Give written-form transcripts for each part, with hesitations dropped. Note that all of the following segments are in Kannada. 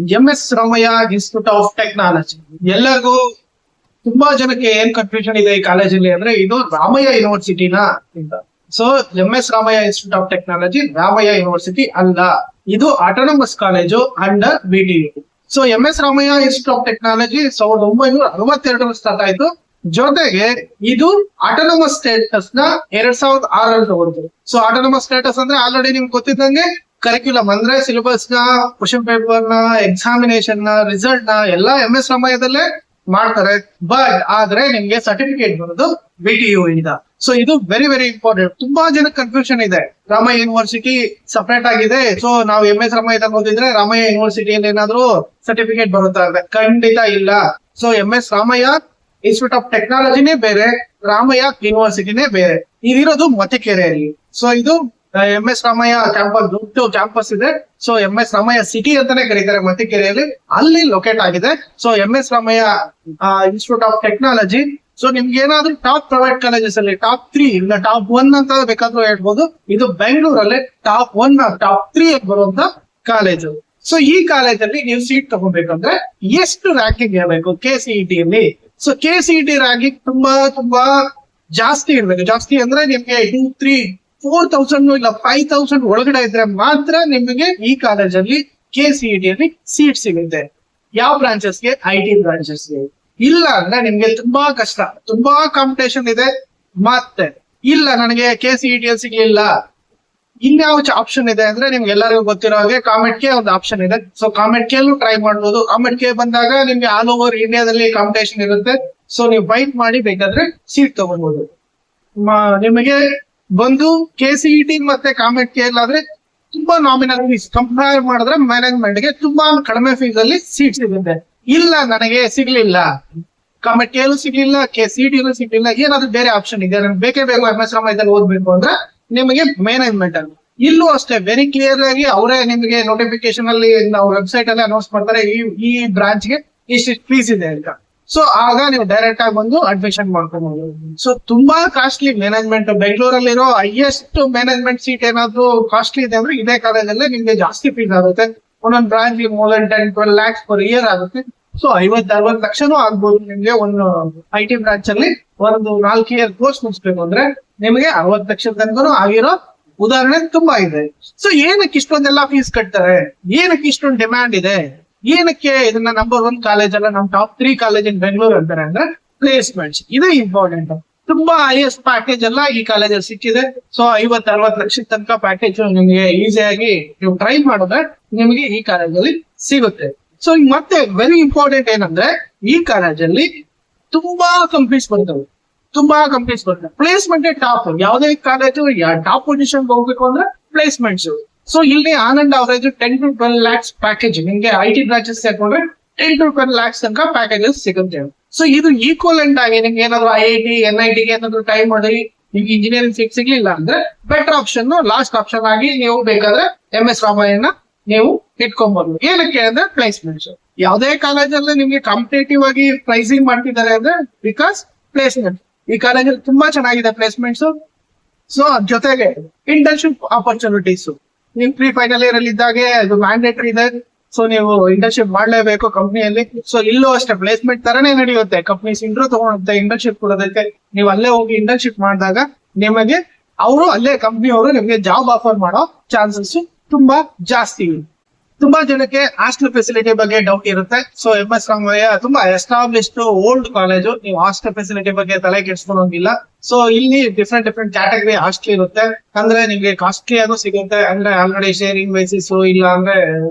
MS Ramaiah institute of technology. ಎಲ್ಲರಿಗೂ ತುಂಬಾ ಜನಕ್ಕೆ ಏನ್ ಕನ್ಫ್ಯೂಷನ್ ಇದೆ ಈ ಕಾಲೇಜಲ್ಲಿ ಅಂದ್ರೆ ಇದು ರಾಮಯ್ಯ ಯೂನಿವರ್ಸಿಟಿನಾ ಅಂತ. So MS Ramaiah institute of technology Ramaiah university ಅಲ್ಲ, ಇದು autonomous college under BTU. So MS Ramaiah institute of technology 1962 start ಆಯ್ತು. ಜೊತೆಗೆ ಇದು ಆಟೋನಮಸ್ ಸ್ಟೇಟಸ್ ನ 2006 ತಗೊಂಡು. ಸೊ ಆಟೋನಮಸ್ ಸ್ಟೇಟಸ್ ಅಂದ್ರೆ ಆಲ್ರೆಡಿ ನಿಮ್ಗೆ ಗೊತ್ತಿದ್ದಂಗೆ ಕರಿಕ್ಯುಲಮ್ ಅಂದ್ರೆ ಸಿಲೆಬಸ್ ನ, ಕ್ವಶನ್ ಪೇಪರ್ ನ, ಎಕ್ಸಾಮಿನೇಷನ್ ನ, ರಿಸಲ್ಟ್ ನ ಎಲ್ಲ MS ರಾಮಯ್ಯದಲ್ಲೇ ಮಾಡ್ತಾರೆ. ಬಟ್ ಆದ್ರೆ ನಿಮ್ಗೆ ಸರ್ಟಿಫಿಕೇಟ್ ಬರೋದು BTU ಇಂದ. ಸೊ ಇದು ವೆರಿ ವೆರಿ ಇಂಪಾರ್ಟೆಂಟ್. ತುಂಬಾ ಜನಕ್ಕೆ ಕನ್ಫ್ಯೂಷನ್ ಇದೆ, ರಾಮಯ್ಯ ಯೂನಿವರ್ಸಿಟಿ ಸಪರೇಟ್ ಆಗಿದೆ, ಸೊ ನಾವು MS ರಾಮಯ್ಯದಲ್ಲಿ ಓದಿದ್ರೆ ರಾಮಯ್ಯ ಯೂನಿವರ್ಸಿಟಿಯಲ್ಲಿ ಏನಾದ್ರು ಸರ್ಟಿಫಿಕೇಟ್ ಬರುತ್ತಾ ಅಂತ. ಖಂಡಿತ ಇಲ್ಲ. So MS Ramaiah institute of ಟೆಕ್ನಾಲಜಿನೇ ಬೇರೆ, ರಾಮಯ್ಯ ಯೂನಿವರ್ಸಿಟಿನೇ ಬೇರೆ. ಇದಿರೋದು ಮತಿಕೆರೆಯಲ್ಲಿ. ಸೊ ಇದು MS ರಾಮಯ್ಯ ಕ್ಯಾಂಪಸ್, ದೊಡ್ಡ ಕ್ಯಾಂಪಸ್ ಇದೆ. ಸೊ MS ರಾಮಯ್ಯ ಸಿಟಿ ಅಂತಾನೆ ಕರೀತಾರೆ ಮತಿಕೆರೆಯಲ್ಲಿ, ಅಲ್ಲಿ ಲೊಕೇಟ್ ಆಗಿದೆ. So MS Ramaiah institute of technology. So ನಿಮ್ಗೆ ಏನಾದ್ರೂ ಟಾಪ್ ಪ್ರೈವೇಟ್ ಕಾಲೇಜಸ್ ಅಲ್ಲಿ ಟಾಪ್ 3 ಇಲ್ಲ ಟಾಪ್ 1 ಅಂತ ಬೇಕಾದ್ರೂ ಹೇಳ್ಬೋದು. ಇದು ಬೆಂಗಳೂರಲ್ಲಿ ಟಾಪ್ 1 ಟಾಪ್ 3 ಬರುವಂತ ಕಾಲೇಜು. ಸೊ ಈ ಕಾಲೇಜಲ್ಲಿ ನೀವು ಸೀಟ್ ತಗೋಬೇಕಂದ್ರೆ ಎಷ್ಟು ರ್ಯಾಂಕಿಂಗ್ ಇರಬೇಕು KCET ಅಲ್ಲಿ? ಸೊ KCET ರ್ಯಾಂಕಿಂಗ್ ತುಂಬಾ ಜಾಸ್ತಿ ಇರ್ಬೇಕು. ಜಾಸ್ತಿ ಅಂದ್ರೆ ನಿಮ್ಗೆ 2, 3, 4,000 ಇಲ್ಲ 5,000 ಒಳಗಡೆ ಇದ್ರೆ ಮಾತ್ರ ನಿಮಗೆ ಈ ಕಾಲೇಜಲ್ಲಿ KCET ಅಲ್ಲಿ ಸೀಟ್ ಸಿಗುತ್ತೆ. ಯಾವ ಬ್ರಾಂಚಸ್ಗೆ? IT ಬ್ರಾಂಚಸ್ಗೆ. ಇಲ್ಲ ಅಂದ್ರೆ ನಿಮ್ಗೆ ತುಂಬಾ ಕಷ್ಟ, ತುಂಬಾ ಕಾಂಪಿಟೇಷನ್ ಇದೆ. ಮತ್ತೆ ಇಲ್ಲ ನನಗೆ KCET ಅಲ್ಲಿ ಸಿಗ್ಲಿಲ್ಲ, ಇನ್ಯಾವ ಆಪ್ಷನ್ ಇದೆ ಅಂದ್ರೆ ನಿಮ್ಗೆ ಎಲ್ಲರಿಗೂ ಗೊತ್ತಿರೋ ಹಾಗೆ ಕಾಮೆಟ್ ಕೆ ಒಂದು ಆಪ್ಷನ್ ಇದೆ. ಸೊ ಕಾಮೆಟ್ ಕೆಲ್ಲೂ ಟ್ರೈ ಮಾಡ್ಬೋದು. ಕಾಮೆಟ್ ಕೆ ಬಂದಾಗ ನಿಮ್ಗೆ ಆಲ್ ಓವರ್ ಇಂಡಿಯಾದಲ್ಲಿ ಕಾಂಪಿಟೇಷನ್ ಇರುತ್ತೆ. ಸೊ ನೀವು ಫೈಟ್ ಮಾಡಿ ಬೇಕಾದ್ರೆ ಸೀಟ್ ತಗೊಳ್ಬಹುದು. ನಿಮಗೆ ಬಂದು KCET ಮತ್ತೆ ಕಾಮೆಟ್ ಕೆ ಆದ್ರೆ ತುಂಬಾ ನಾಮಿನಲ್ ಫೀಸ್ ಕಂಪೇರ್ ಮಾಡಿದ್ರೆ ಮ್ಯಾನೇಜ್ಮೆಂಟ್ ಗೆ ತುಂಬಾ ಕಡಿಮೆ ಫೀಸ್ ಅಲ್ಲಿ ಸೀಟ್ ಸಿಗುತ್ತೆ. ಇಲ್ಲ ನನಗೆ ಸಿಗ್ಲಿಲ್ಲ, ಕಾಮೆಟ್ ಕೆ ಸಿಗ್ಲಿಲ್ಲ, KCET ಸಿಗ್ಲಿಲ್ಲ, ಏನಾದ್ರು ಬೇರೆ ಆಪ್ಷನ್ ಇದೆ, ನನ್ಗೆ ಬೇಕೇ ಬೇಕು MS ರಾಮಯ್ಯದಲ್ಲಿ ಓದ್ಬೇಕು ಅಂದ್ರೆ ನಿಮಗೆ ಮ್ಯಾನೇಜ್ಮೆಂಟ್ ಅಲ್ಲಿ ಇಲ್ಲೂ ಅಷ್ಟೇ ವೆರಿ ಕ್ಲಿಯರ್ ಆಗಿ ಅವರೇ ನಿಮಗೆ ನೋಟಿಫಿಕೇಶನ್ ಅಲ್ಲಿ ನಾವು ವೆಬ್ಸೈಟ್ ಅಲ್ಲಿ ಅನೌನ್ಸ್ ಮಾಡ್ತಾರೆ ಈ ಬ್ರಾಂಚ್ ಗೆ ಇಷ್ಟು ಫೀಸ್ ಇದೆ ಅಂತ. ಸೊ ಆಗ ನೀವು ಡೈರೆಕ್ಟ್ ಆಗಿ ಬಂದು ಅಡ್ಮಿಷನ್ ಮಾಡ್ಕೊಬಹುದು. ಸೊ ತುಂಬಾ ಕಾಸ್ಟ್ಲಿ ಮ್ಯಾನೇಜ್ಮೆಂಟ್, ಬೆಂಗಳೂರಲ್ಲಿರೋ ಹೈಯೆಸ್ಟ್ ಮ್ಯಾನೇಜ್ಮೆಂಟ್ ಸೀಟ್ ಏನಾದ್ರು ಕಾಸ್ಟ್ಲಿ ಇದೆ ಅಂದ್ರೆ ಇದೇ ಕಾಲೇಜಲ್ಲೇ ನಿಮ್ಗೆ ಜಾಸ್ತಿ ಫೀಸ್ ಆಗುತ್ತೆ. ಒಂದೊಂದು branch more than 10-12 lakhs per year ಆಗುತ್ತೆ. ಸೊ 50-60 ಲಕ್ಷನೂ ಆಗ್ಬೋದು ನಿಮ್ಗೆ. ಒಂದು IT ಬ್ರಾಂಚ್ ಅಲ್ಲಿ ಒಂದು 4 year ಕೋರ್ಸ್ ಮುಗಿಸ್ಬೇಕು ಅಂದ್ರೆ ನಿಮಗೆ 60 ಲಕ್ಷದ ತನಕನೂ ಆಗಿರೋ ಉದಾಹರಣೆ ತುಂಬಾ ಇದೆ. ಸೊ ಏನಕ್ಕೆ ಇಷ್ಟೊಂದೆಲ್ಲ ಫೀಸ್ ಕಟ್ತಾರೆ? ಏನಕ್ಕೆ ಇಷ್ಟೊಂದು ಡಿಮ್ಯಾಂಡ್ ಇದೆ? ಏನಕ್ಕೆ ಇದನ್ನ ನಂಬರ್ 1 ಕಾಲೇಜ್ ಅಲ್ಲ ನಮ್ ಟಾಪ್ 3 ಕಾಲೇಜ್ ಇನ್ ಬೆಂಗಳೂರು ಅಂತಾರೆ ಅಂದ್ರೆ ಪ್ಲೇಸ್ಮೆಂಟ್ಸ್. ಇದು ಇಂಪಾರ್ಟೆಂಟ್. ತುಂಬಾ ಹೈಯೆಸ್ಟ್ ಪ್ಯಾಕೇಜ್ ಎಲ್ಲ ಈ ಕಾಲೇಜಲ್ಲಿ ಸಿಕ್ಕಿದೆ. ಸೊ 50-60 ಲಕ್ಷದ ತನಕ ಪ್ಯಾಕೇಜ್ ನಿಮಗೆ ಈಸಿಯಾಗಿ ನೀವು ಟ್ರೈ ಮಾಡಿದ್ರೆ ನಿಮಗೆ ಈ ಕಾಲೇಜಲ್ಲಿ ಸಿಗುತ್ತೆ. ಸೊ ಮತ್ತೆ ವೆರಿ ಇಂಪಾರ್ಟೆಂಟ್ ಏನಂದ್ರೆ ಈ ಕಾಲೇಜಲ್ಲಿ ತುಂಬಾ ಕಂಪ್ನೀಸ್ ಬರ್ತವೆ. Placement top. ಯಾವುದೇ ಕಾಲೇಜು ಟಾಪ್ ಪೊಸಿಷನ್ ಹೋಗ್ಬೇಕು ಅಂದ್ರೆ ಪ್ಲೇಸ್ಮೆಂಟ್ಸ್. ಸೊ ಇಲ್ಲಿ on and average 10-12 lakhs package ನಿಮ್ಗೆ IT ಬ್ರಾಂಚಸ್ ಸೇರ್ಕೊಂಡ್ರೆ 10-12 lakhs ತನಕ ಪ್ಯಾಕೇಜಸ್ ಸಿಗುತ್ತೆ. ಸೊ ಇದು ಈಕ್ವಲೆಂಟ್ ಆಗಿ ನಿಮ್ಗೆ ಏನಾದ್ರು IIT NIT ಗೆ ಏನಾದ್ರು ಟೈಮ್ ಮಾಡಿ ನಿಮ್ಗೆ ಇಂಜಿನಿಯರಿಂಗ್ ಸೀಟ್ ಸಿಗ್ಲಿಲ್ಲ ಅಂದ್ರೆ ಬೆಟರ್ ಆಪ್ಷನ್, ಲಾಸ್ಟ್ ಆಪ್ಷನ್ ಆಗಿ ನೀವು ಬೇಕಾದ್ರೆ MS ರಾಮಯ್ಯನ ನೀವು ಇಟ್ಕೊಬಹುದು. ಏನಕ್ಕೆ ಅಂದ್ರೆ ಪ್ಲೇಸ್ಮೆಂಟ್ಸ್. ಯಾವುದೇ ಕಾಲೇಜಲ್ಲಿ ನಿಮ್ಗೆ ಕಾಂಪಿಟೇಟಿವ್ ಆಗಿ ಪ್ರೈಸಿಂಗ್ ಮಾಡ್ತಿದ್ದಾರೆ ಅಂದ್ರೆ ಬಿಕಾಸ್ ಪ್ಲೇಸ್ಮೆಂಟ್. ಈ ಕಾಲೇಜಲ್ಲಿ ತುಂಬಾ ಚೆನ್ನಾಗಿದೆ ಪ್ಲೇಸ್ಮೆಂಟ್ಸ್. ಸೊ ಜೊತೆಗೆ ಇಂಟರ್ನ್ಶಿಪ್ ಆಪರ್ಚುನಿಟೀಸ್. ನೀವು ಫೈನಲ್ ಇಯರ್ ಅಲ್ಲಿ ಇದ್ದಾಗೆ ಅದು ಮ್ಯಾಂಡೇಟರಿ ಇದೆ. ಸೊ ನೀವು ಇಂಟರ್ನ್ಶಿಪ್ ಮಾಡ್ಲೇಬೇಕು ಕಂಪ್ನಿಯಲ್ಲಿ. ಸೊ ಇಲ್ಲೂ ಅಷ್ಟೇ ಪ್ಲೇಸ್ಮೆಂಟ್ ತರನೇ ನಡೆಯುತ್ತೆ. ಕಂಪ್ನೀಸ್ ಇಂಟರ್ವ್ಯೂ ತಗೊಳುತ್ತೆ, ಇಂಟರ್ನ್ಶಿಪ್ ಕೊಡೋದಕ್ಕೆ. ನೀವು ಅಲ್ಲೇ ಹೋಗಿ ಇಂಟರ್ನ್ಶಿಪ್ ಮಾಡಿದಾಗ ನಿಮಗೆ ಅವರು ಅಲ್ಲೇ ಕಂಪ್ನಿಯವರು ನಿಮಗೆ ಜಾಬ್ ಆಫರ್ ಮಾಡೋ ಚಾನ್ಸಸ್ ತುಂಬಾ ಜಾಸ್ತಿ. ತುಂಬಾ ಜನಕ್ಕೆ ಹಾಸ್ಟೆಲ್ ಫೆಸಿಲಿಟಿ ಬಗ್ಗೆ ಡೌಟ್ ಇರುತ್ತೆ. ಸೊ MS ರಾಮಯ್ಯ ತುಂಬಾ ಎಸ್ಟಾಬ್ಲಿಷ್ಡ್ ಓಲ್ಡ್ ಕಾಲೇಜು, ನೀವು ಹಾಸ್ಟೆಲ್ ಫೆಸಿಲಿಟಿ ಬಗ್ಗೆ ತಲೆ ಕೆಡ್ಸ್ಕೊಳ್ಳೋಂಗಿಲ್ಲ. ಸೊ ಇಲ್ಲಿ ಡಿಫ್ರೆಂಟ್ ಕ್ಯಾಟಗರಿ ಹಾಸ್ಟೆಲ್ ಇರುತ್ತೆ. ಅಂದ್ರೆ ನಿಮ್ಗೆ ಕಾಸ್ಟ್ಲಿ ಆಗೋ ಸಿಗುತ್ತೆ, ಅಂದ್ರೆ ಆಲ್ರೆಡಿ ಶೇರಿಂಗ್ ಬೇಸಿಸ್, ಇಲ್ಲ ಅಂದ್ರೆ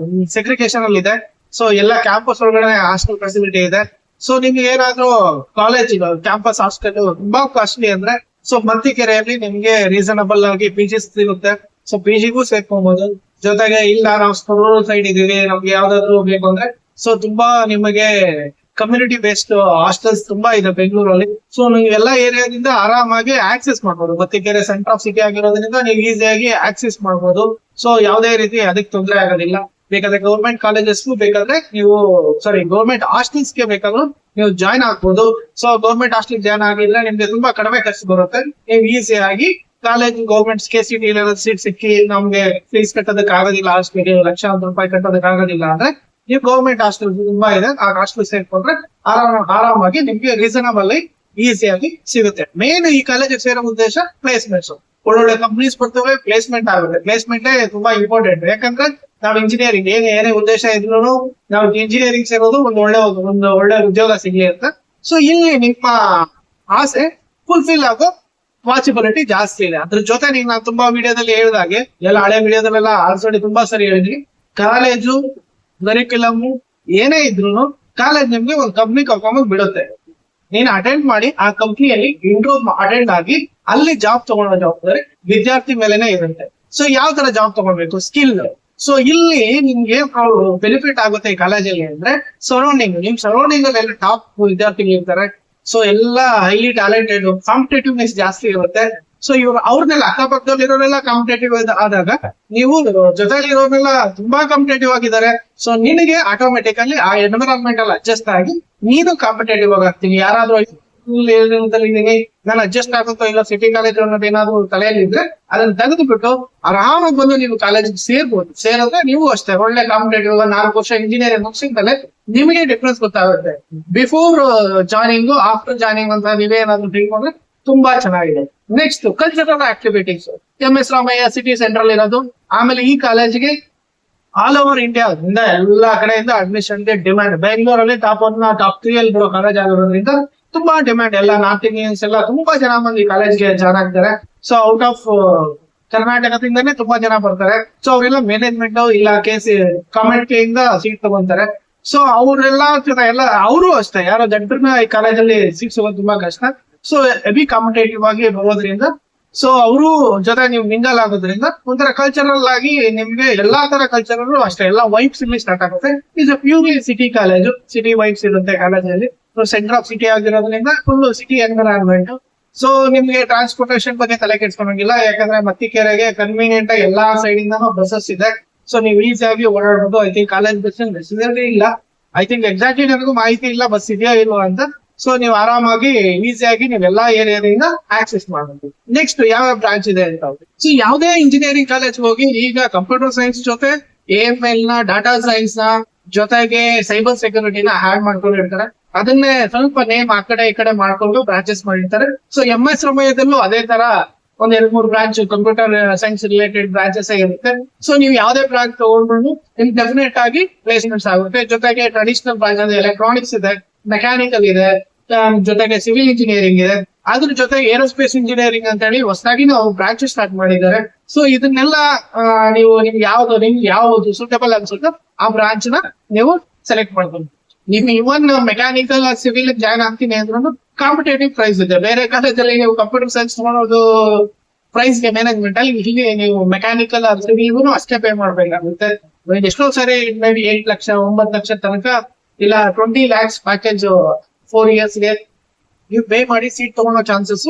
ಸೆಗ್ರಿಗೇಷನ್ ಅಲ್ಲಿ ಇದೆ. ಸೊ ಎಲ್ಲ ಕ್ಯಾಂಪಸ್ ಒಳಗಡೆ ಹಾಸ್ಟೆಲ್ ಫೆಸಿಲಿಟಿ ಇದೆ. ಸೊ ನಿಮ್ಗೆ ಏನಾದ್ರು ಕಾಲೇಜ್ ಕ್ಯಾಂಪಸ್ ಹಾಸ್ಟೆಲ್ ತುಂಬಾ ಕಾಸ್ಟ್ಲಿ ಅಂದ್ರೆ ಸೊ ಮತ್ತಿಕೆರೆಯಲ್ಲಿ ನಿಮ್ಗೆ ರೀಸನಬಲ್ ಆಗಿ PGs ಸಿಗುತ್ತೆ. ಸೊ PGಗೂ ಸೇರ್ಕೊಬಹುದು. ಜೊತೆಗೆ ಇಲ್ಲ ನಾವು ರೂರಲ್ ಸೈಡ್ ಇದೀವಿ, ನಮ್ಗೆ ಯಾವ್ದಾದ್ರು ಬೇಕು ಅಂದ್ರೆ ಸೊ ತುಂಬಾ ನಿಮಗೆ ಕಮ್ಯುನಿಟಿ ಬೇಸ್ಡ್ ಹಾಸ್ಟೆಲ್ಸ್ ತುಂಬಾ ಇದೆ ಬೆಂಗಳೂರಲ್ಲಿ. ಸೊ ನೀವು ಎಲ್ಲಾ ಏರಿಯಾದಿಂದ ಆರಾಮಾಗಿ ಆಕ್ಸೆಸ್ ಮಾಡ್ಬೋದು. ಮತ್ತಿಕೆರೆ ಸೆಂಟರ್ ಆಫ್ ಸಿಟಿ ಆಗಿರೋದ್ರಿಂದ ನೀವು ಈಸಿಯಾಗಿ ಆಕ್ಸೆಸ್ ಮಾಡ್ಬೋದು. ಸೊ ಯಾವುದೇ ರೀತಿ ಅದಕ್ಕೆ ತೊಂದರೆ ಆಗೋದಿಲ್ಲ. ಬೇಕಾದ್ರೆ ಗೌರ್ಮೆಂಟ್ ಕಾಲೇಜಸ್ಗೂ ಬೇಕಾದ್ರೆ ನೀವು ಗೌರ್ಮೆಂಟ್ ಹಾಸ್ಟೆಲ್ಸ್ಗೆ ಬೇಕಾದ್ರೂ ನೀವು ಜಾಯ್ನ್ ಆಗ್ಬೋದು. ಸೊ ಗೌರ್ಮೆಂಟ್ ಹಾಸ್ಟೆಲ್ ಜಾಯ್ನ್ ಆಗಿದ್ರೆ ನಿಮ್ಗೆ ತುಂಬಾ ಕಡಿಮೆ ಖರ್ಚು ಬರುತ್ತೆ. ನೀವು ಈಸಿಯಾಗಿ ಕಾಲೇಜ್ ಗೌರ್ಮೆಂಟ್ KCET ಸೀಟ್ ಸಿಕ್ಕಿ ನಮ್ಗೆ ಫೀಸ್ ಕಟ್ಟೋದಕ್ಕೆ ಆಗೋದಿಲ್ಲ, ಹಾಸ್ಟೆಲ್ಗೆ ಲಕ್ಷಾಂತರ ರೂಪಾಯಿ ಕಟ್ಟೋದಕ್ಕೆ ಆಗೋದಿಲ್ಲ ಅಂದ್ರೆ ನೀವು ಗೌರ್ಮೆಂಟ್ ಹಾಸ್ಟೆಲ್ ತುಂಬಾ ಇದೆ, ಆ ಹಾಸ್ಟೆಲ್ ಸೇರ್ಕೊಂಡ್ರೆ ಆರಾಮಾಗಿ ನಿಮ್ಗೆ ರೀಸನಬಲ್ ಈಸಿಯಾಗಿ ಸಿಗುತ್ತೆ. ಮೇನ್ ಈ ಕಾಲೇಜಿಗೆ ಸೇರೋ ಉದ್ದೇಶ ಪ್ಲೇಸ್ಮೆಂಟ್ಸ್. ಒಳ್ಳೊಳ್ಳೆ ಕಂಪ್ನೀಸ್ ಬರ್ತವೆ, ಪ್ಲೇಸ್ಮೆಂಟ್ ಆಗುತ್ತೆ. ಪ್ಲೇಸ್ಮೆಂಟ್ ತುಂಬಾ ಇಂಪಾರ್ಟೆಂಟ್. ಯಾಕಂದ್ರೆ ನಾವು ಇಂಜಿನಿಯರಿಂಗ್ ಏನೇ ಉದ್ದೇಶ ಇದ್ರು ನಾವು ಇಂಜಿನಿಯರಿಂಗ್ ಸೇರೋದು ಒಂದು ಒಳ್ಳೆ ಉದ್ಯೋಗ ಸಿಗ್ಲಿ ಅಂತ. ಸೊ ಇಲ್ಲಿ ನಿಮ್ಮ ಆಸೆ ಫುಲ್ಫಿಲ್ ಆಗೋ ಪಾಸಿಬಿಲಿಟಿ ಜಾಸ್ತಿ ಇದೆ. ಅದ್ರ ಜೊತೆ ನಾನು ತುಂಬಾ ವಿಡಿಯೋದಲ್ಲಿ ಹೇಳಿದಾಗೆ, ಎಲ್ಲ ಹಳೆ ವಿಡಿಯೋದಲ್ಲೆಲ್ಲ ಆಲ್ರೆಡಿ ತುಂಬಾ ಸರಿ ಹೇಳಿದ್ರಿ, ಕಾಲೇಜು ಕರಿಕ್ಯುಲಮ್ ಏನೇ ಇದ್ರು ಕಾಲೇಜ್ ನಿಮ್ಗೆ ಒಂದು ಕಂಪ್ನಿ ಕರ್ಕೊಂಡ್ ಬಿಡುತ್ತೆ. ನೀನು ಅಟೆಂಡ್ ಮಾಡಿ ಆ ಕಂಪ್ನಿಯಲ್ಲಿ ಇಂಟರ್ವ್ಯೂ ಅಟೆಂಡ್ ಆಗಿ ಅಲ್ಲಿ ಜಾಬ್ ತಗೊಳ್ಳೋ ಜವಾಬ್ದಾರಿ ವಿದ್ಯಾರ್ಥಿ ಮೇಲೆನೆ ಇರುತ್ತೆ. ಸೊ ಯಾವ ತರ ಜಾಬ್ ತಗೊಳ್ಬೇಕು, ಸ್ಕಿಲ್. ಸೊ ಇಲ್ಲಿ ನಿಮ್ಗೆ ಬೆನಿಫಿಟ್ ಆಗುತ್ತೆ ಈ ಕಾಲೇಜಲ್ಲಿ ಅಂದ್ರೆ ಸರೌಂಡಿಂಗ್. ನಿಮ್ ಸರೌಂಡಿಂಗ್ ಅಲ್ಲಿ ಎಲ್ಲ ಟಾಪ್ ವಿದ್ಯಾರ್ಥಿಗಳು ಇರ್ತಾರೆ. ಸೊ ಎಲ್ಲ ಹೈಲಿ ಟ್ಯಾಲೆಂಟೆಡ್, ಕಾಂಪಿಟೇಟಿವ್ನೆಸ್ ಜಾಸ್ತಿ ಇರುತ್ತೆ. ಸೊ ಇವ್ರು ಅವ್ರನ್ನೆಲ್ಲ ಅಕ್ಕಪಕ್ಕದಲ್ಲಿ ಇರೋರೆಲ್ಲ ಕಾಂಪಿಟೇಟಿವ್ ಆದಾಗ ನೀವು ಜೊತೆಲಿ ಇರೋರೆಲ್ಲ ತುಂಬಾ ಕಾಂಪಿಟೇಟಿವ್ ಆಗಿದ್ದಾರೆ. ಸೊ ನಿನಗೆ ಆಟೋಮೆಟಿಕಲಿ ಆ ಎನ್ವಿರಾನ್ಮೆಂಟ್ ಅಲ್ಲಿ ಅಡ್ಜಸ್ಟ್ ಆಗಿ ನೀನು ಕಾಂಪಿಟೇಟಿವ್ ಆಗ್ತೀನಿ. ಯಾರಾದ್ರೂ ನಾನು ಅಡ್ಜಸ್ಟ್ ಆಗುತ್ತೋ ಇಲ್ಲ ಸಿಟಿ ಕಾಲೇಜ್ ಅನ್ನೋದು ಏನಾದ್ರು ತಲೆಯಲ್ಲಿ ಇದ್ರೆ ಅದನ್ನ ತೆಗೆದು ಬಿಟ್ಟು ಆರಾಮಾಗಿ ಬಂದು ನೀವು ಕಾಲೇಜಿಗೆ ಸೇರ್ಬೋದು. ಸೇರಿದ್ರೆ ನೀವು ಅಷ್ಟೇ ಒಳ್ಳೆ ಕಾಂಪಿಟೇಟಿವ್ 4 ವರ್ಷ ಇಂಜಿನಿಯರಿಂಗ್ ಮುಗಿಸಿದ್ಮೇಲೆ ನಿಮಗೆ ಡಿಫ್ರೆನ್ಸ್ ಗೊತ್ತಾಗುತ್ತೆ. ಬಿಫೋರ್ ಜಾಯ್ನಿಂಗ್, ಆಫ್ಟರ್ ಜಾಯ್ನಿಂಗ್ ಅಂತ ನೀವೇನಾದ್ರು ತಿಳ್ಕೊಂಡ್ರೆ ತುಂಬಾ ಚೆನ್ನಾಗಿದೆ. Next cultural activities. MS Ramaiah city central ಇರೋದು. ಆಮೇಲೆ ಈ ಕಾಲೇಜಿಗೆ ಆಲ್ ಓವರ್ ಇಂಡಿಯಾದಿಂದ ಎಲ್ಲಾ ಕಡೆಯಿಂದ ಅಡ್ಮಿಷನ್ ಡಿಮ್ಯಾಂಡ್. ಬೆಂಗಳೂರಲ್ಲಿ ಟಾಪ್ 1 ಟಾಪ್ 3 ಅಲ್ಲಿ ಬರೋ ಕಾಲೇಜ್ ಆಗಿರೋದ್ರಿಂದ ತುಂಬಾ ಡಿಮ್ಯಾಂಡ್. ಎಲ್ಲ ನಾರ್ತ್ ಇಂಡಿಯನ್ಸ್ ಎಲ್ಲ ತುಂಬಾ ಜನ ಮಂದಿ ಕಾಲೇಜ್ಗೆ ಜಾಯ್ನ್ ಆಗ್ತಾರೆ. ಸೊ ಔಟ್ ಆಫ್ ಕರ್ನಾಟಕದಿಂದಾನೇ ತುಂಬಾ ಜನ ಬರ್ತಾರೆ. ಸೊ ಅವರೆಲ್ಲ ಮ್ಯಾನೇಜ್ಮೆಂಟ್ ಇಲಾಖೆ ಕಮಿಟಿಯಿಂದ ಸೀಟ್ ತಗೊಂತಾರೆ. ಸೊ ಅವರೆಲ್ಲ ಅವರು ಅಷ್ಟೇ, ಯಾರೋ ದಡ್ಡರನ್ನ ಈ ಕಾಲೇಜಲ್ಲಿ ಸೀಟ್ ಸಿಗೋದು ತುಂಬಾ ಕಷ್ಟ. ಸೊ ಹೆವಿ ಕಾಂಪಿಟೇಟಿವ್ ಆಗಿ ಬರೋದ್ರಿಂದ ಸೊ ಅವರು ಜೊತೆ ನೀವು ಮಿಂಗಲ್ ಆಗೋದ್ರಿಂದ ಒಂಥರ ಕಲ್ಚರಲ್ ಆಗಿ ನಿಮ್ಗೆ ಎಲ್ಲಾ ತರ ಕಲ್ಚರಲ್ ಅಷ್ಟೇ ಎಲ್ಲ ವೈಬ್ಸ್ ಇಲ್ಲಿ ಸ್ಟಾರ್ಟ್ ಆಗುತ್ತೆ. ಇದು purely city college, city vibes ಇರುತ್ತೆ ಕಾಲೇಜಲ್ಲಿ. ಸೆಂಟರ್ ಆಫ್ ಸಿಟಿ ಆಗಿರೋದ್ರಿಂದ ಫುಲ್ ಸಿಟಿ ಎನ್ವಿರಾನ್ಮೆಂಟ್. ಸೊ ನಿಮ್ಗೆ ಟ್ರಾನ್ಸ್ಪೋರ್ಟೇಷನ್ ಬಗ್ಗೆ ತಲೆ ಕೆಡ್ಸ್ಕೊಂಡಂಗಿಲ್ಲ. ಯಾಕಂದ್ರೆ ಮತ್ತಿಕೆರೆಗೆ ಕನ್ವೀನಿಯಂಟ್ ಆಗಿ ಎಲ್ಲಾ ಸೈಡ್ ಇಂದ ಬಸ್ಸಸ್ ಇದೆ. ಸೊ ನೀವು ಈಸಿಯಾಗಿ ಓಡಾಡ್ಬೋದು. I think college bus necessary ಇಲ್ಲ. ಐ ಥಿಂಕ್ ಎಕ್ಸಾಕ್ಟ್ಲಿ ನನಗೂ ಮಾಹಿತಿ ಇಲ್ಲ ಬಸ್ ಇದೆಯಾ ಇಲ್ವಾ ಅಂತ. ಸೊ ನೀವು ಆರಾಮಾಗಿ ಈಸಿಯಾಗಿ ನೀವೆಲ್ಲಾ ಏರಿಯಾದಿಂದ ಆಕ್ಸೆಸ್ ಮಾಡಬಹುದು. ನೆಕ್ಸ್ಟ್ ಯಾವ ಬ್ರಾಂಚ್ ಇದೆ ಅಂತ. ಸೊ ಯಾವುದೇ ಇಂಜಿನಿಯರಿಂಗ್ ಕಾಲೇಜ್ ಹೋಗಿ ಈಗ ಕಂಪ್ಯೂಟರ್ ಸೈನ್ಸ್ ಜೊತೆ AML ನ, ಡಾಟಾ ಸೈನ್ಸ್ ನ ಜೊತೆಗೆ ಸೈಬರ್ ಸೆಕ್ಯೂರಿಟಿನ ಹ್ಯಾಡ್ ಮಾಡ್ಕೊಂಡಿರ್ತಾರೆ. ಅದನ್ನೇ ಸ್ವಲ್ಪ ನೇಮ್ ಆ ಕಡೆ ಈ ಕಡೆ ಮಾಡ್ಕೊಂಡು ಬ್ರಾಂಚಸ್ ಮಾಡಿರ್ತಾರೆ. ಸೊ MS ರಾಮಯ್ಯದಲ್ಲೂ ಅದೇ ತರ ಒಂದ್ 2-3 branch computer science related branches ಇರುತ್ತೆ. ಸೊ ನೀವು ಯಾವ್ದೇ ಬ್ರಾಂಚ್ ತಗೊಂಡ್ರು ನಿಮ್ಗೆ ಡೆಫಿನೆಟ್ ಆಗಿ ಪ್ಲೇಸ್ಮೆಂಟ್ಸ್ ಆಗುತ್ತೆ. ಜೊತೆಗೆ ಟ್ರೆಡಿಷನಲ್ ಬ್ರಾಂಚ್ ಅಂದ್ರೆ ಎಲೆಕ್ಟ್ರಾನಿಕ್ಸ್ ಇದೆ, ಮೆಕ್ಯಾನಿಕಲ್ ಇದೆ, ಜೊತೆಗೆ ಸಿವಿಲ್ ಇಂಜಿನಿಯರಿಂಗ್ ಇದೆ. ಅದ್ರ ಜೊತೆಗೆ ಏರೋಸ್ಪೇಸ್ ಇಂಜಿನಿಯರಿಂಗ್ ಅಂತ ಹೇಳಿ ಹೊಸದಾಗಿ ನಾವು ಬ್ರಾಂಚ್ ಸ್ಟಾರ್ಟ್ ಮಾಡಿದ್ದಾರೆ. ಸೊ ಇದನ್ನೆಲ್ಲ ನಿಮ್ಗೆ ಯಾವ್ದು ಸೂಟಬಲ್ ಅನ್ಸುತ್ತೋ ಆ ಬ್ರಾಂಚ್ ನ ನೀವು ಸೆಲೆಕ್ಟ್ ಮಾಡ್ಬೋದು. ನೀವು ಇವನ್ ಮೆಕ್ಯಾನಿಕಲ್ ಸಿವಿಲ್ ಜಾಯ್ನ್ ಆಗ್ತೀನಿ ಅಂದ್ರೂ ಕಾಂಪಿಟೇಟಿವ್ ಪ್ರೈಸ್ ಇದೆ. ಬೇರೆ ಕಾಲೇಜಲ್ಲಿ ನೀವು ಕಂಪ್ಯೂಟರ್ ಸೈನ್ಸ್ ತಗೊಳೋದು ಪ್ರೈಸ್ಗೆ ಮ್ಯಾನೇಜ್ಮೆಂಟ್ ಅಲ್ಲಿ, ಇಲ್ಲಿ ನೀವು ಮೆಕ್ಯಾನಿಕಲ್ ಸಿವಿಲ್ಗೂ ಅಷ್ಟೇ ಪೇ ಮಾಡ್ಬೇಕಾಗುತ್ತೆ. ಎಷ್ಟೋ ಸರಿ ಮೇ ಬಿ 8 ಲಕ್ಷ 9 ಲಕ್ಷ ತನಕ ಇಲ್ಲ 20 lakhs ಪ್ಯಾಕೇಜ್ 4 yearsಗೆ ನೀವು ಪೇ ಮಾಡಿ ಸೀಟ್ ತಗೊಳ್ಳೋ ಚಾನ್ಸಸ್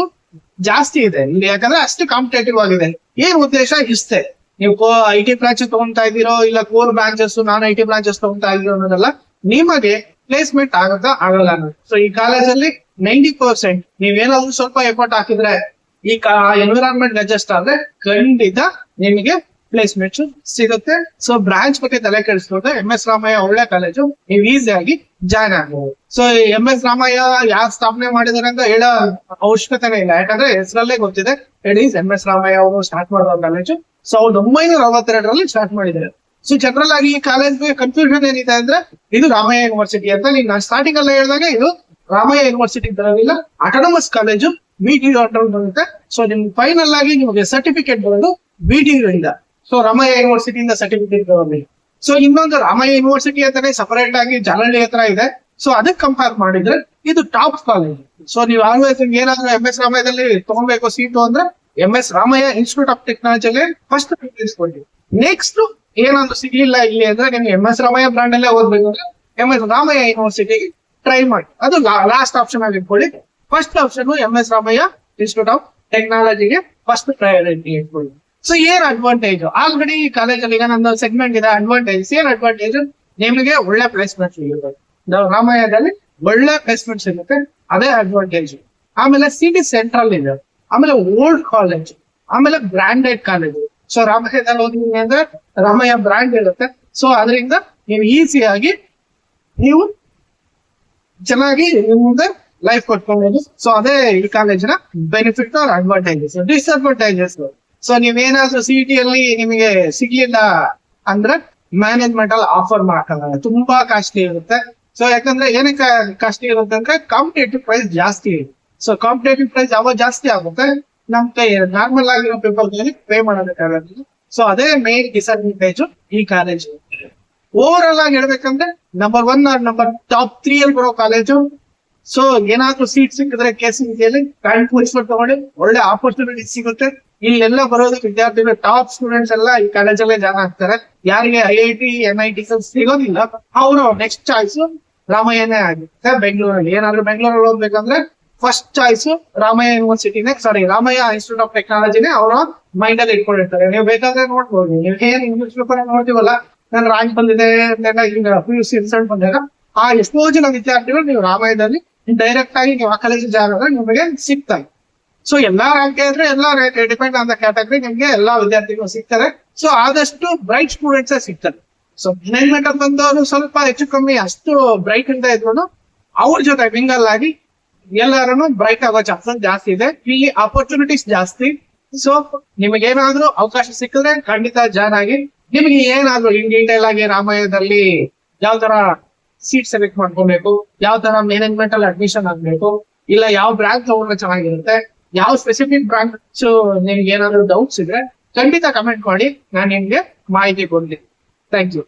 ಜಾಸ್ತಿ ಇದೆ ಇಲ್ಲಿ. ಯಾಕಂದ್ರೆ ಅಷ್ಟು ಕಾಂಪಿಟೇಟಿವ್ ಆಗಿದೆ. ಏನ್ ಉದ್ದೇಶ ಇಷ್ಟೇ, ನೀವು IT ಬ್ರಾಂಚ್ ತಗೊಂತಾ ಇದ್ದೀರೋ ಇಲ್ಲ core branches non IT branches ತಗೊಂತಾ ಇದ್ದೀರೋ ಅನ್ನೋದಲ್ಲ, ನಿಮಗೆ ಪ್ಲೇಸ್ಮೆಂಟ್ ಆಗಲ್ಲ ಅನ್ನೋದು. ಸೊ ಈ ಕಾಲೇಜಲ್ಲಿ 90% ನೀವೇನಾದ್ರೂ ಸ್ವಲ್ಪ ಎಫರ್ಟ್ ಹಾಕಿದ್ರೆ ಈ ಎನ್ವಿರಾನ್ಮೆಂಟ್ ಅಡ್ಜಸ್ಟ್ ಆದ್ರೆ ಖಂಡಿತ ನಿಮಗೆ ಪ್ಲೇಸ್ಮೆಂಟ್ಸ್ ಸಿಗುತ್ತೆ. ಸೊ ಬ್ರಾಂಚ್ ಬಗ್ಗೆ ತಲೆ ಕೆಡಿಸ್ಕೊಂಡ್ರೆ MS ರಾಮಯ್ಯ ಒಳ್ಳೆ ಕಾಲೇಜು, ನೀವು ಈಸಿಯಾಗಿ ಜಾಯ್ನ್ ಆಗಬಹುದು. ಸೊ MS ರಾಮಯ್ಯ ಯಾರು ಸ್ಥಾಪನೆ ಮಾಡಿದಾರೆ ಅಂತ ಹೇಳೋ ಅವಶ್ಯಕತೆನೇ ಇಲ್ಲ. ಯಾಕಂದ್ರೆ ಹೆಸರಲ್ಲೇ ಗೊತ್ತಿದೆ, ಇಟ್ ಈಸ್ MS ರಾಮಯ್ಯ ಅವರು ಸ್ಟಾರ್ಟ್ ಮಾಡಿದ ಕಾಲೇಜು 1962ರಲ್ಲಿ ಸ್ಟಾರ್ಟ್ ಮಾಡಿದ್ದಾರೆ. ಸೊ ಜನರಲ್ ಆಗಿ ಈ ಕಾಲೇಜ್ಗೆ ಕನ್ಫ್ಯೂಷನ್ ಏನಿದೆ ಅಂದ್ರೆ ಇದು ರಾಮಯ್ಯ ಯೂನಿವರ್ಸಿಟಿ ಅಂತ. ನಾನು ಸ್ಟಾರ್ಟಿಂಗ್ ಅಲ್ಲೇ ಹೇಳಿದಾಗ ಇದು ರಾಮಯ್ಯ ಯೂನಿವರ್ಸಿಟಿ ಬರೋದಿಲ್ಲ, ಆಟೋನಮಸ್ ಕಾಲೇಜು, BTU ಬರುತ್ತೆ. ಸೊ ನಿಮ್ಗೆ ಫೈನಲ್ ಆಗಿ ನಿಮಗೆ ಸರ್ಟಿಫಿಕೇಟ್ ಬರೋದು BTU ಇಂದ. ಸೊ ರಾಮಯ್ಯ ಯೂನಿವರ್ಸಿಟಿಯಿಂದ ಸರ್ಟಿಫಿಕೇಟ್ ಬರೋದಿಲ್ಲ. ಸೊ ಇನ್ನೊಂದು ರಾಮಯ್ಯ ಯೂನಿವರ್ಸಿಟಿ ಅಂತಾನೆ ಸಪರೇಟ್ ಆಗಿ ಜಾಲಹಳ್ಳಿ ಹತ್ರ ಇದೆ. ಸೊ ಅದಕ್ಕೆ ಕಂಪೇರ್ ಮಾಡಿದ್ರೆ ಇದು ಟಾಪ್ ಕಾಲೇಜ್. ಸೊ ನೀವು ಆಲ್ವೇಸ್ ಏನಾದ್ರೂ MS ರಾಮಯ್ಯದಲ್ಲಿ ತಗೊಳ್ಬೇಕು ಸೀಟು ಅಂದ್ರೆ MS ರಾಮಯ್ಯ ಇನ್ಸ್ಟಿಟ್ಯೂಟ್ ಆಫ್ ಟೆಕ್ನಾಲಜಿಗೆ ಫಸ್ಟ್ ಪ್ರಿಫರೆನ್ಸ್ ಕೊಡಿ. ನೆಕ್ಸ್ಟ್ ಏನಾದ್ರು ಸಿಗ್ಲಿಲ್ಲ ಇಲ್ಲಿ ಅಂದ್ರೆ ನಿಮ್ಗೆ MS ರಾಮಯ್ಯ ಬ್ರಾಂಡ್ ಅಲ್ಲೇ ಓದ್ಬೇಕು ಅಂದ್ರೆ MS ರಾಮಯ್ಯ ಯೂನಿವರ್ಸಿಟಿಗೆ ಟ್ರೈ ಮಾಡಿ. ಅದು ಲಾಸ್ಟ್ ಆಪ್ಷನ್ ಆಗಿ ಇಟ್ಕೊಳ್ಳಿ. First option MS Ramaiah institute of ಟೆಕ್ನಾಲಜಿಗೆ ಫಸ್ಟ್ ಪ್ರಯಾರಿಟಿ ಇಟ್ಕೊಳ್ಳಿ. ಸೊ ಏನ್ ಅಡ್ವಾಂಟೇಜ್, ಆಲ್ರೆಡಿ ಈ ಕಾಲೇಜಲ್ಲಿ ಈಗ ನಂದು ಸೆಗ್ಮೆಂಟ್ ಇದೆ. ಅಡ್ವಾಂಟೇಜ್ ಏನ್ ಅಡ್ವಾಂಟೇಜ್, ನಿಮಗೆ ಒಳ್ಳೆ ಪ್ಲೇಸ್ಮೆಂಟ್ ಸಿಗುತ್ತೆ. ರಾಮಯ್ಯದಲ್ಲಿ ಒಳ್ಳೆ ಪ್ಲೇಸ್ಮೆಂಟ್ ಸಿಗುತ್ತೆ, ಅದೇ ಅಡ್ವಾಂಟೇಜ್. ಆಮೇಲೆ ಸಿಟಿ ಸೆಂಟ್ರಲ್ ಇದೆ, ಆಮೇಲೆ ಓಲ್ಡ್ ಕಾಲೇಜ್, ಆಮೇಲೆ ಬ್ರಾಂಡೆಡ್ ಕಾಲೇಜ್. ಸೊ ರಾಮಯ್ಯದಲ್ಲಿ ಓದಿದೀನಿ ಅಂದ್ರೆ ರಾಮಯ್ಯ ಬ್ರಾಂಡ್ ಇರುತ್ತೆ. ಸೊ ಅದರಿಂದ ನೀವು ಈಸಿಯಾಗಿ ನೀವು ಚೆನ್ನಾಗಿ ಮುಂದೆ ಲೈಫ್ ಕೊಟ್ಕೊಬಹುದು. ಸೊ ಅದೇ ಈ ಕಾಲೇಜಿನ benefit or advantages. Disadvantages, so ನೀವೇನಾದ್ರೂ CET ಅಲ್ಲಿ ನಿಮಗೆ ಸಿಗ್ಲಿಲ್ಲ ಅಂದ್ರೆ ಮ್ಯಾನೇಜ್ಮೆಂಟ್ ಅಲ್ಲಿ ಆಫರ್ ಮಾಡಲ್ಲ, ತುಂಬಾ ಕಾಸ್ಟ್ಲಿ ಇರುತ್ತೆ. ಸೊ ಯಾಕಂದ್ರೆ ಏನಕ್ಕೆ ಕಾಸ್ಟ್ಲಿ ಇರುತ್ತೆ ಅಂದ್ರೆ ಕಾಂಪಿಟೇಟಿವ್ ಪ್ರೈಸ್ ಜಾಸ್ತಿ ಇದೆ. ಸೊ ಕಾಂಪಿಟೇಟಿವ್ ಪ್ರೈಸ್ ಯಾವಾಗ ಜಾಸ್ತಿ ಆಗುತ್ತೆ ನಮ್ ಕೈ ನಾರ್ಮಲ್ ಆಗಿರೋ ಪೀಪಲ್ ಪೇ ಮಾಡೋದಕ್ಕಾಗಲ್ಲ. ಸೊ ಅದೇ ಮೇನ್ ಡಿಸ್ಅಡ್ವಾಂಟೇಜ್ ಈ ಕಾಲೇಜ್. ಓವರ್ ಆಲ್ ಆಗಿ ಹೇಳ್ಬೇಕಂದ್ರೆ ನಂಬರ್ 1 ಆರ್ ನಂಬರ್ ಟಾಪ್ 3 ಅಲ್ಲಿ ಬರೋ ಕಾಲೇಜು. ಸೊ ಏನಾದ್ರೂ ಸೀಟ್ ಸಿಕ್ಕಿದ್ರೆ KCET ತಗೊಂಡು ಒಳ್ಳೆ ಆಪರ್ಚುನಿಟಿ ಸಿಗುತ್ತೆ. ಇಲ್ಲೆಲ್ಲ ಬರೋದು ವಿದ್ಯಾರ್ಥಿಗಳು ಟಾಪ್ ಸ್ಟೂಡೆಂಟ್ಸ್ ಎಲ್ಲ ಈ ಕಾಲೇಜಲ್ಲೇ ಜಾಯ್ನ್ ಆಗ್ತಾರೆ. ಯಾರಿಗೆ IIT NIT ಸಿಗೋದಿಲ್ಲ ಅವರು ನೆಕ್ಸ್ಟ್ ಚಾಯ್ಸ್ ರಾಮಯ್ಯನೇ ಆಗುತ್ತೆ. ಬೆಂಗಳೂರಲ್ಲಿ ಏನಾದ್ರು ಬೆಂಗಳೂರಲ್ಲಿ ಓದ್ಬೇಕಂದ್ರೆ ಫಸ್ಟ್ ಚಾಯ್ಸ್ ರಾಮಯ್ಯ ಯೂನಿವರ್ಸಿಟಿನೇ, ರಾಮಯ್ಯ ಇನ್ಸ್ಟಿಟ್ಯೂಟ್ ಆಫ್ ಟೆಕ್ನಾಲಜಿನೇ ಅವರ ಮೈಂಡ್ ಅಲ್ಲಿ ಇಟ್ಕೊಂಡಿರ್ತಾರೆ. ನೀವು ಬೇಕಾದ್ರೆ ನೋಡ್ಬೋದು, ನೀವು ಏನ್ ಇಂಗ್ಲಿಷ್ ಪೇಪರ್ ನೋಡ್ತೀವಲ್ಲ, ನನ್ ರ್ಯಾಂಕ್ ಬಂದಿದೆ ಅಂತೆಲ್ಲ ಈಗ PUC ರಿಸಲ್ಟ್ ಬಂದಾಗ ಆ ಎಷ್ಟೋ ಜನ ವಿದ್ಯಾರ್ಥಿಗಳು ನೀವು ರಾಮಯ್ಯದಲ್ಲಿ ಡೈರೆಕ್ಟ್ ಆಗಿ ನೀವು ಆ ಕಾಲೇಜ್ ಜಾಯ್ನ್ ಆದ್ರೆ ನಿಮಗೆ ಸಿಗ್ತಾರೆ. ಸೊ ಎಲ್ಲಾ ರ್ಯಾಂಕ್ ಇದ್ರೆ ಎಲ್ಲಾ ಡಿಪೆಂಡ್ ಆನ್ ದ ಕ್ಯಾಟಗರಿ ನಿಮ್ಗೆ ಎಲ್ಲಾ ವಿದ್ಯಾರ್ಥಿಗಳು ಸಿಗ್ತಾರೆ. ಸೊ ಆದಷ್ಟು ಬ್ರೈಟ್ ಸ್ಟೂಡೆಂಟ್ಸ್ ಸಿಗ್ತಾರೆ. ಸೊ ಮ್ಯಾನೇಜ್ಮೆಂಟ್ ಅಂತ ಬಂದವರು ಸ್ವಲ್ಪ ಹೆಚ್ಚು ಕಮ್ಮಿ ಅಷ್ಟು ಬ್ರೈಟ್ ಅಂತ ಇದ್ರು ಅವ್ರ ಜೊತೆ ಮಿಂಗಲ್ ಆಗಿ ಎಲ್ಲಾರು ಬ್ರೈಟ್ ಆಗೋ ಚಾನ್ಸಸ್ ಜಾಸ್ತಿ ಇದೆ. ಇಲ್ಲಿ ಆಪರ್ಚುನಿಟೀಸ್ ಜಾಸ್ತಿ. ಸೊ ನಿಮಗೆ ಏನಾದ್ರೂ ಅವಕಾಶ ಸಿಕ್ಕಿದ್ರೆ ಖಂಡಿತ ಜಾಯ್ನ್ ಆಗಿ. ನಿಮ್ಗೆ ಏನಾದ್ರು ಇನ್ ಡೀಟೇಲ್ ಆಗಿ ರಾಮಯ್ಯದಲ್ಲಿ ಯಾವ ತರ ಸೀಟ್ ಸೆಲೆಕ್ಟ್ ಮಾಡ್ಕೊಬೇಕು, ಯಾವ ತರ ಮ್ಯಾನೇಜ್ಮೆಂಟ್ ಅಲ್ಲಿ ಅಡ್ಮಿಷನ್ ಆಗ್ಬೇಕು, ಇಲ್ಲ ಯಾವ ಬ್ರಾಂಚ್ ತಗೊಂಡ್ರೆ ಚೆನ್ನಾಗಿರುತ್ತೆ, ಯಾವ ಸ್ಪೆಸಿಫಿಕ್ ಬ್ರಾಂಚ್ ನಿಮ್ಗೆ ಏನಾದ್ರು ಡೌಟ್ಸ್ ಇದ್ರೆ ಖಂಡಿತ ಕಮೆಂಟ್ ಮಾಡಿ, ನಾನು ನಿಮ್ಗೆ ಮಾಹಿತಿ ಕೊಡ್ತೀನಿ. Thank you.